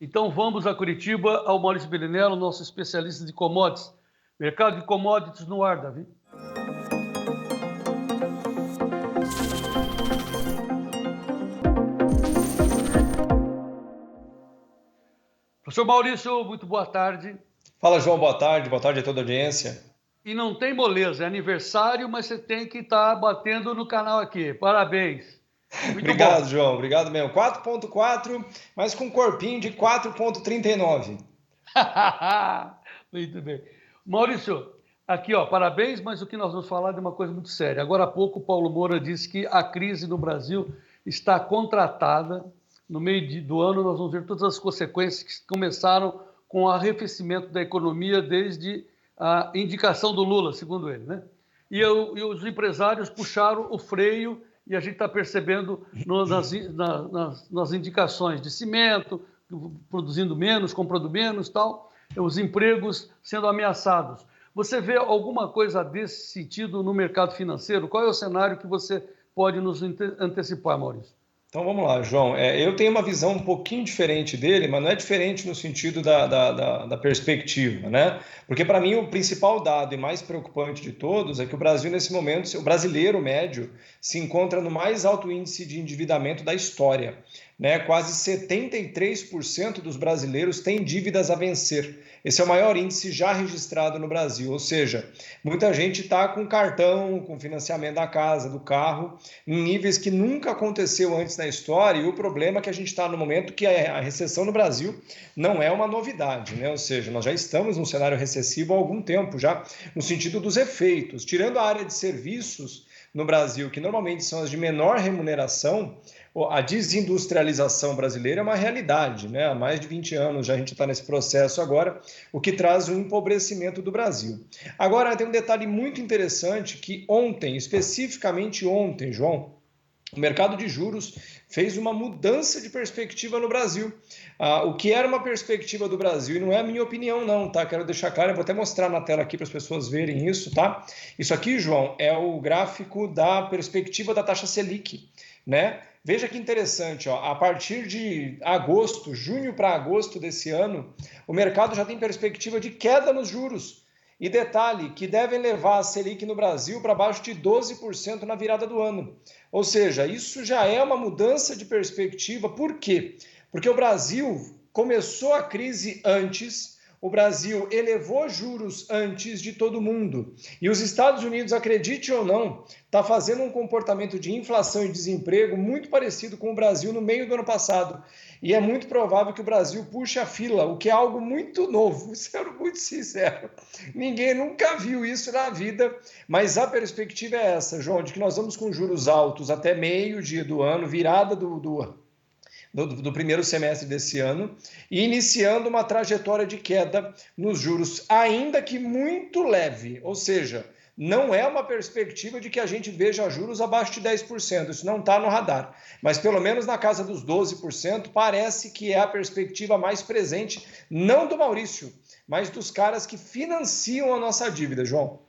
Então vamos a Curitiba, ao Maurício Birinello, nosso especialista de commodities. Mercado de commodities no ar, Davi. Professor Maurício, muito boa tarde. Fala, João, boa tarde a toda a audiência. E não tem moleza, é aniversário, mas você tem que estar batendo no canal aqui. Parabéns. Muito Obrigado, bom. João, obrigado mesmo. 4,4, mas com um corpinho de 4,39. Muito bem. Maurício, aqui, ó, parabéns, mas o que nós vamos falar é de uma coisa muito séria. Agora há pouco o Paulo Moura disse que a crise no Brasil está contratada. No meio do ano nós vamos ver todas as consequências que começaram com o arrefecimento da economia desde a indicação do Lula, segundo ele, né? E os empresários puxaram o freio e a gente está percebendo nas indicações de cimento, produzindo menos, comprando menos, tal, os empregos sendo ameaçados. Você vê alguma coisa desse sentido no mercado financeiro? Qual é o cenário que você pode nos antecipar, Maurício? Então vamos lá, João. Eu tenho uma visão um pouquinho diferente dele, mas não é diferente no sentido da perspectiva, né? Porque para mim o principal dado e mais preocupante de todos é que o Brasil, nesse momento, o brasileiro médio, se encontra no mais alto índice de endividamento da história, né? Quase 73% dos brasileiros têm dívidas a vencer. Esse é o maior índice já registrado no Brasil, ou seja, muita gente está com cartão, com financiamento da casa, do carro, em níveis que nunca aconteceu antes na história, e o problema é que a gente está no momento que a recessão no Brasil não é uma novidade, né? Ou seja, nós já estamos num cenário recessivo há algum tempo, já no sentido dos efeitos. Tirando a área de serviços no Brasil, que normalmente são as de menor remuneração, a desindustrialização brasileira é uma realidade, né? Há mais de 20 anos já a gente está nesse processo agora, o que traz um empobrecimento do Brasil. Agora, tem um detalhe muito interessante que ontem, especificamente ontem, João, o mercado de juros fez uma mudança de perspectiva no Brasil. O que era uma perspectiva do Brasil, e não é a minha opinião não, tá? Quero deixar claro, eu vou até mostrar na tela aqui para as pessoas verem isso, tá? Isso aqui, João, é o gráfico da perspectiva da taxa Selic, né? Veja que interessante, ó, a partir de agosto, junho para agosto desse ano, o mercado já tem perspectiva de queda nos juros. E detalhe, que devem levar a Selic no Brasil para baixo de 12% na virada do ano. Ou seja, isso já é uma mudança de perspectiva. Por quê? Porque o Brasil começou a crise antes, o Brasil elevou juros antes de todo mundo. E os Estados Unidos, acredite ou não, está fazendo um comportamento de inflação e desemprego muito parecido com o Brasil no meio do ano passado. E é muito provável que o Brasil puxe a fila, o que é algo muito novo, sendo muito sincero. Ninguém nunca viu isso na vida, mas a perspectiva é essa, João, de que nós vamos com juros altos até meio dia do ano, virada do primeiro semestre desse ano, e iniciando uma trajetória de queda nos juros, ainda que muito leve, ou seja, não é uma perspectiva de que a gente veja juros abaixo de 10%, isso não está no radar, mas pelo menos na casa dos 12% parece que é a perspectiva mais presente, não do Maurício, mas dos caras que financiam a nossa dívida, João.